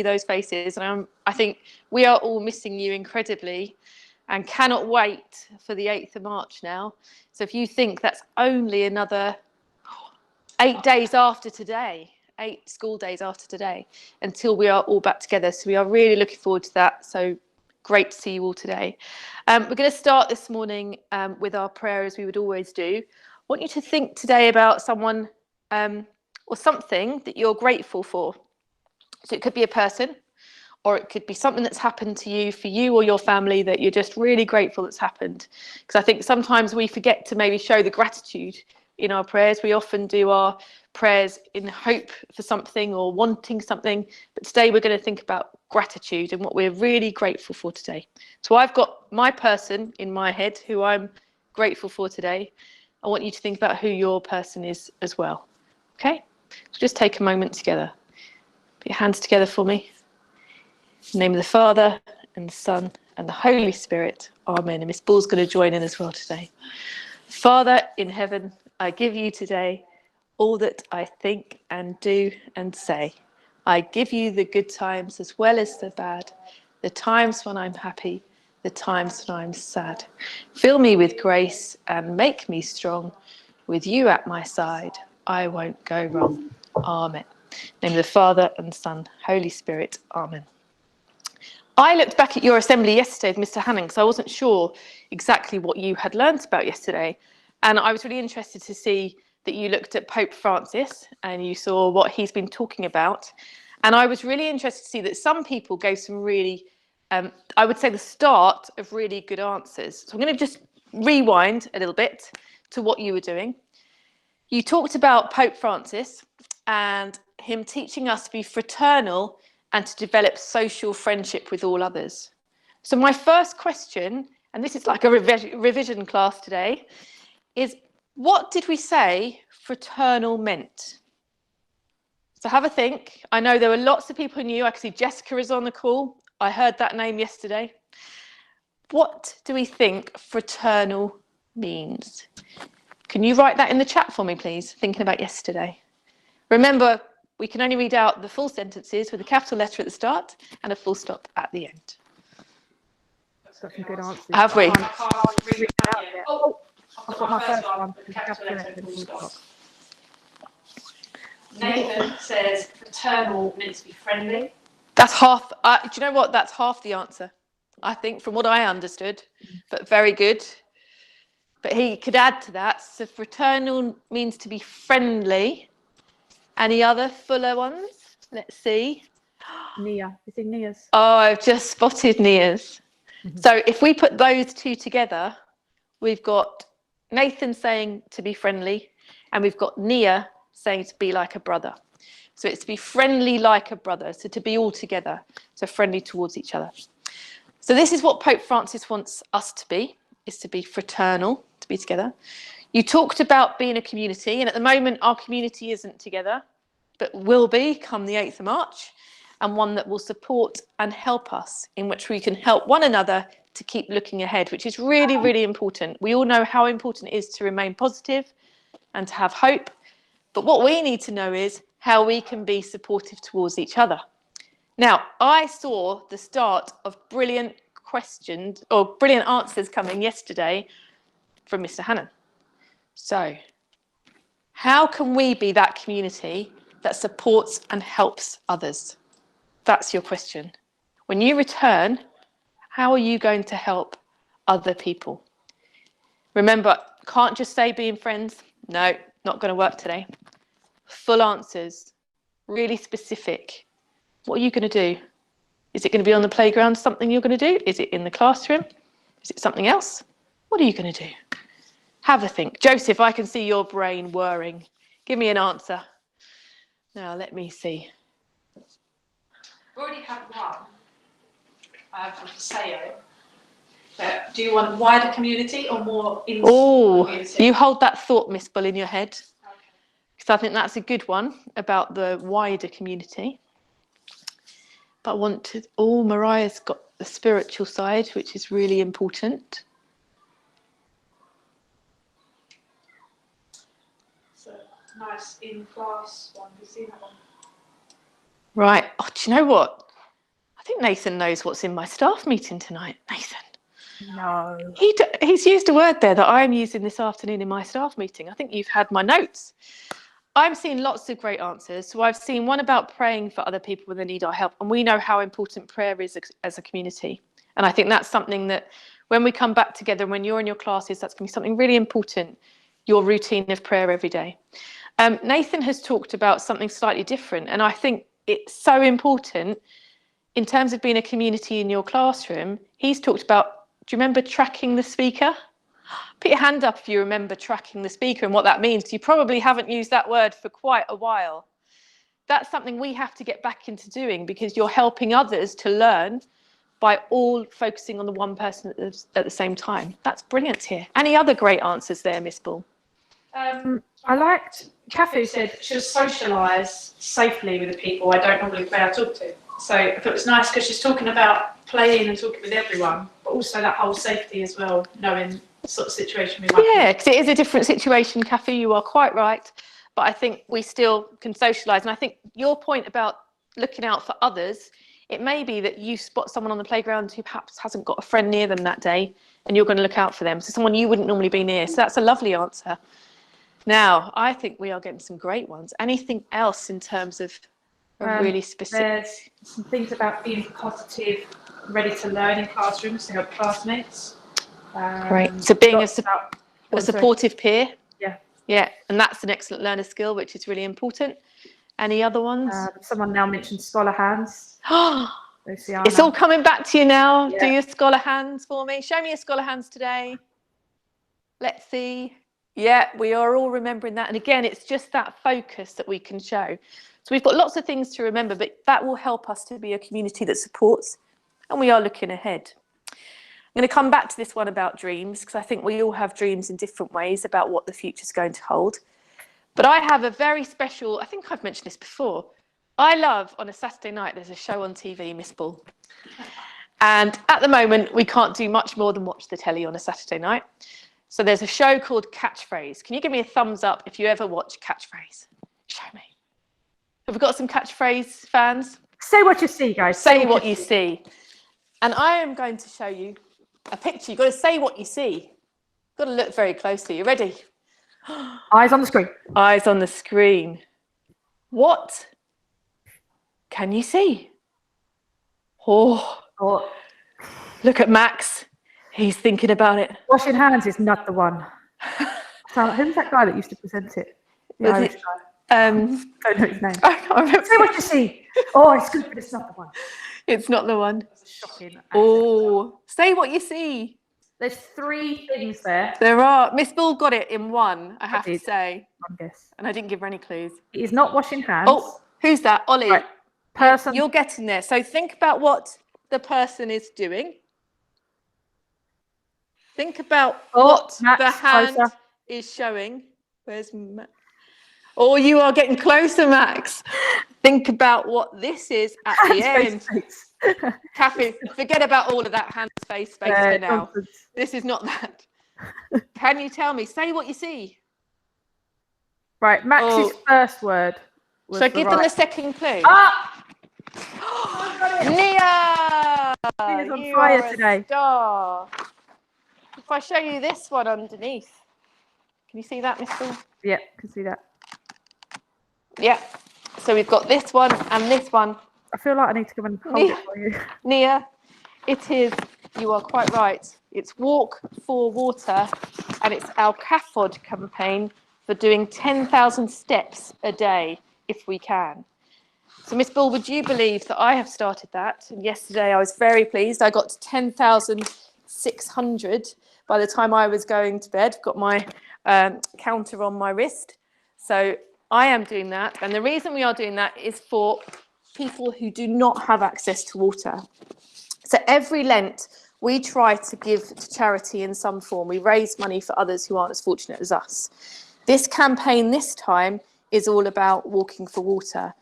those faces, and I think we are all missing you incredibly and cannot wait for the 8th of March now. So if you think that's only another 8 days after today, 8 school days after today, until we are all back together. So we are really looking forward to that. So great to see you all today. We're going to start this morning with our prayer, as we would always do. I want you to think today about someone or something that you're grateful for. So it could be a person, or it could be something that's happened to you, for you or your family, that you're just really grateful that's happened. Because I think sometimes we forget to maybe show the gratitude in our prayers. We often do our prayers in hope for something or wanting something, but today we're going to think about gratitude and what we're really grateful for today. So I've got my person in my head who I'm grateful for today. I want you to think about who your person is as well. Okay? So just take a moment together. Put your hands together for me. In the name of the Father and the Son and the Holy Spirit. Amen. And Miss Ball's going to join in as well today. Father in heaven, I give you today all that I think and do and say. I give you the good times as well as the bad, the times when I'm happy, the times when I'm sad. Fill me with grace and make me strong. With you at my side, I won't go wrong. Amen. In the name of the Father and the Son, Holy Spirit. Amen. I looked back at your assembly yesterday with Mr. Hannon because I wasn't sure exactly what you had learnt about yesterday. And I was really interested to see that you looked at Pope Francis and you saw what he's been talking about. And I was really interested to see that some people gave some really, I would say, the start of really good answers. So I'm going to just rewind a little bit to what you were doing. You talked about Pope Francis and him teaching us to be fraternal and to develop social friendship with all others. So my first question, and this is like a revision class today, is what did we say fraternal meant? So have a think. I know there were lots of people who knew. I can see Jessica is on the call. I heard that name yesterday. What do we think fraternal means? Can you write that in the chat for me, please? Thinking about yesterday. Remember, we can only read out the full sentences with a capital letter at the start and a full stop at the end. That's some good answers. Have we? I can't read it out yet. Oh, I've got my first one. With a capital letter and a full stop. Nathan says fraternal means to be friendly. That's half. Do you know what? That's half the answer, I think, from what I understood. But very good. But he could add to that. So fraternal means to be friendly. Any other fuller ones? Let's see. Nia. Is it Nia's? Oh, I've just spotted Nia's. So if we put those two together, we've got Nathan saying to be friendly, and we've got Nia saying to be like a brother. So it's to be friendly like a brother, so to be all together, so friendly towards each other. So this is what Pope Francis wants us to be, is to be fraternal, to be together. You talked about being a community, and at the moment our community isn't together, but will be come the 8th of March, and one that will support and help us, in which we can help one another to keep looking ahead, which is really, really important. We all know how important it is to remain positive and to have hope, but what we need to know is how we can be supportive towards each other. Now, I saw the start of brilliant questions or brilliant answers coming yesterday from Mr. Hannon. So, how can we be that community that supports and helps others? That's your question. When you return, how are you going to help other people? Remember, can't just say being friends. No, not going to work today. Full answers, really specific. What are you going to do? Is it going to be on the playground, something you're going to do? Is it in the classroom? Is it something else? What are you going to do? Have a think. Joseph, I can see your brain whirring. Give me an answer. Now, let me see. We already had one from Paseo. But do you want wider community or more in community? You hold that thought, Miss Bull, in your head. Because I think that's a good one about the wider community. But I want to, Mariah's got the spiritual side, which is really important. It's a nice in-class one. Have you seen that one? Right. Oh, do you know what? think Nathan knows what's in my staff meeting tonight. Nathan. No. He's used a word there that I'm using this afternoon in my staff meeting. I think you've had my notes. I'm seeing lots of great answers. So I've seen one about praying for other people when they need our help. And we know how important prayer is as a community. And I think that's something that when we come back together, when you're in your classes, that's going to be something really important, your routine of prayer every day. Nathan has talked about something slightly different. And I think it's so important in terms of being a community in your classroom. He's talked about, do you remember tracking the speaker? Put your hand up if you remember tracking the speaker and what that means. You probably haven't used that word for quite a while. That's something we have to get back into doing, because you're helping others to learn by all focusing on the one person at the same time. That's brilliant here. Any other great answers there, Miss Ball? I liked, Kathy said she'll socialise safely with the people I don't normally play or talk to. So I thought it was nice because she's talking about playing and talking with everyone, but also that whole safety as well, knowing the sort of situation we might be in. Yeah, because it is a different situation, Kathy, you are quite right. But I think we still can socialise. And I think your point about looking out for others, it may be that you spot someone on the playground who perhaps hasn't got a friend near them that day, and you're going to look out for them. So someone you wouldn't normally be near. So that's a lovely answer. Now, I think we are getting some great ones. Anything else in terms of a really specific? There's some things about being positive, ready to learn in classrooms to help classmates. Great. So being a sorry. supportive peer. Yeah. Yeah, and that's an excellent learner skill, which is really important. Any other ones? Someone now mentioned scholar hands. Luciana. It's all coming back to you now. Yeah. Do your scholar hands for me. Show me your scholar hands today. Let's see. Yeah, we are all remembering that. And again, it's just that focus that we can show. So we've got lots of things to remember, but that will help us to be a community that supports, and we are looking ahead. I'm going to come back to this one about dreams, because I think we all have dreams in different ways about what the future is going to hold. But I have a very special, I think I've mentioned this before. I love, on a Saturday night, there's a show on TV, Miss Ball. And at the moment, we can't do much more than watch the telly on a Saturday night. So there's a show called Catchphrase. Can you give me a thumbs up if you ever watch Catchphrase? Show me. Have we got some Catchphrase fans? Say what you see, guys. Say what you see. And I am going to show you a picture. You've got to say what you see. You've got to look very closely. You ready? Eyes on the screen. Eyes on the screen. What can you see? Oh, look at Max. He's thinking about it. Washing hands is not the one. So, who's that guy that used to present it? The Was Irish it- guy. Don't know his name. I can't remember. Say what you see. Oh, it's good, but it's not the one. It's not the one. Shocking. Oh, say what you see. There's 3 things there. There are. Miss Ball got it in one, I have to did. say. I guess. And I didn't give her any clues. It is not washing hands. Oh, who's that? Ollie. Right. Person. You're getting there. So think about what the person is doing. Think about what Max, the hand closer. is showing. Where's Max? Oh, you are getting closer, Max. Think about what this is at the end. Face. Kathy, forget about all of that hand space for now. Nonsense. This is not that. Can you tell me? Say what you see. Right, Max's first word. Was So I give them a second clue. Ah! Nia! Nia's on You fire are a today. star. If I show you this one underneath, can you see that, Miss Ball? Yeah, can see that. Yeah. So we've got this one and this one. I feel like I need to go and hold it for you. Nia, it is, you are quite right. It's Walk for Water, and it's our CAFOD campaign for doing 10,000 steps a day if we can. So Miss Ball, would you believe that I have started that? And yesterday I was very pleased. I got to 10,600 by the time I was going to bed. Got my counter on my wrist. So I am doing that. And the reason we are doing that is for people who do not have access to water. So every Lent, we try to give to charity in some form. We raise money for others who aren't as fortunate as us. This campaign this time is all about walking for water.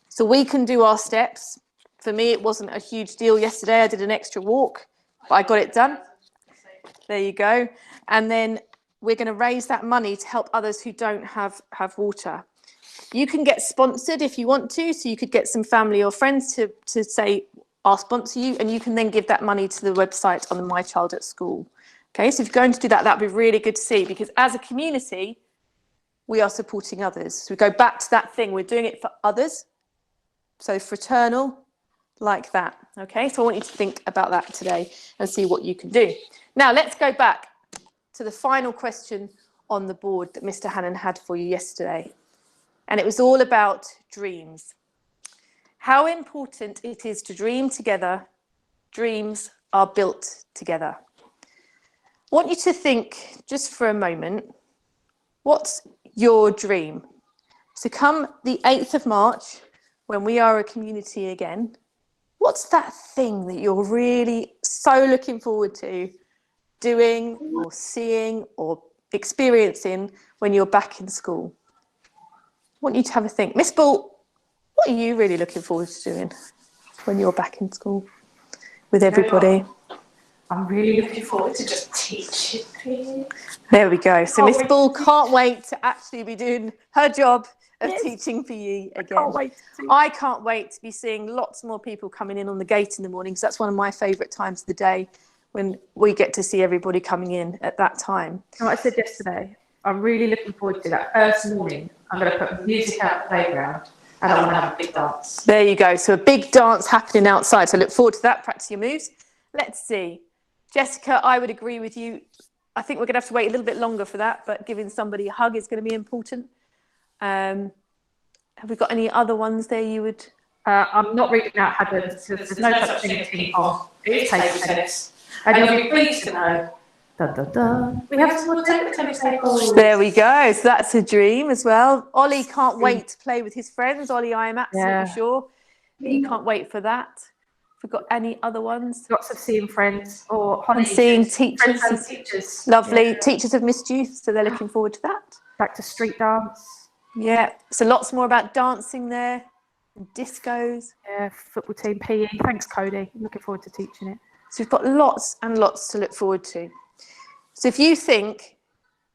So we can do our steps. For me, it wasn't a huge deal yesterday. I did an extra walk, but I got it done. There you go. And then we're going to raise that money to help others who don't have water. You can get sponsored if you want to. So you could get some family or friends to say I'll sponsor you, and you can then give that money to the website on the My Child at School. Okay, so if you're going to do that, that'd be really good to see, because as a community, we are supporting others. So we go back to that thing, we're doing it for others. So fraternal, like that. Okay, so I want you to think about that today and see what you can do. Now, let's go back to the final question on the board that Mr. Hannon had for you yesterday. And it was all about dreams. How important it is to dream together. Dreams are built together. I want you to think just for a moment, what's your dream? So come the 8th of March, when we are a community again, what's that thing that you're really so looking forward to doing or seeing or experiencing when you're back in school? I want you to have a think. Miss Ball, what are you really looking forward to doing when you're back in school with everybody? I'm really looking forward to just teaching. There we go. So Miss Ball can't wait to actually be doing her job of teaching PE again. I can't wait to be seeing lots more people coming in on the gate in the morning, because that's one of my favourite times of the day, when we get to see everybody coming in at that time. And what I said yesterday, I'm really looking forward to that first morning. I'm going to put music out the playground and I want to have a big dance. There you go. So a big dance happening outside. So look forward to that. Practice your moves. Let's see. Jessica, I would agree with you. I think we're going to have to wait a little bit longer for that, but giving somebody a hug is going to be important. Have we got any other ones there you would? I'm not reading out Haddon's, because there's no such thing as ping pong. It is table tennis. And you'll be pleased to know Dun, dun, dun. we have some more table tennis tables. There we go. So that's a dream as well. Ollie can't wait to play with his friends. Ollie, I am absolutely sure that you can't wait for that. Have we got any other ones? Lots of seeing friends or And holidays. seeing teachers. Friends and teachers. Lovely. Yeah. Teachers have missed you, so they're looking forward to that. Back to street dance. Yeah. So lots more about dancing there. And discos. Yeah, football team, PE. Thanks, Cody. I'm looking forward to teaching it. So we've got lots and lots to look forward to. So if you think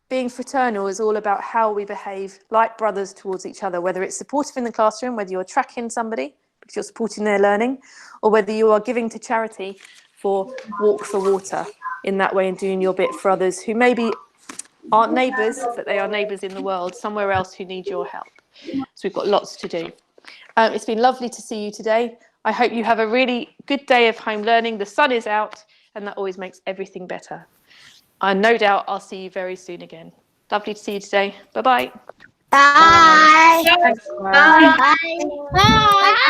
being fraternal is all about how we behave like brothers towards each other, whether it's supportive in the classroom, whether you're tracking somebody because you're supporting their learning, or whether you are giving to charity for Walk for Water in that way and doing your bit for others who maybe aren't neighbours, but they are neighbours in the world, somewhere else who need your help. So we've got lots to do. It's been lovely to see you today. I hope you have a really good day of home learning. The sun is out, and that always makes everything better. And no doubt I'll see you very soon again. Lovely to see you today. Bye-bye. Bye. Thanks, Bye. Bye. Bye.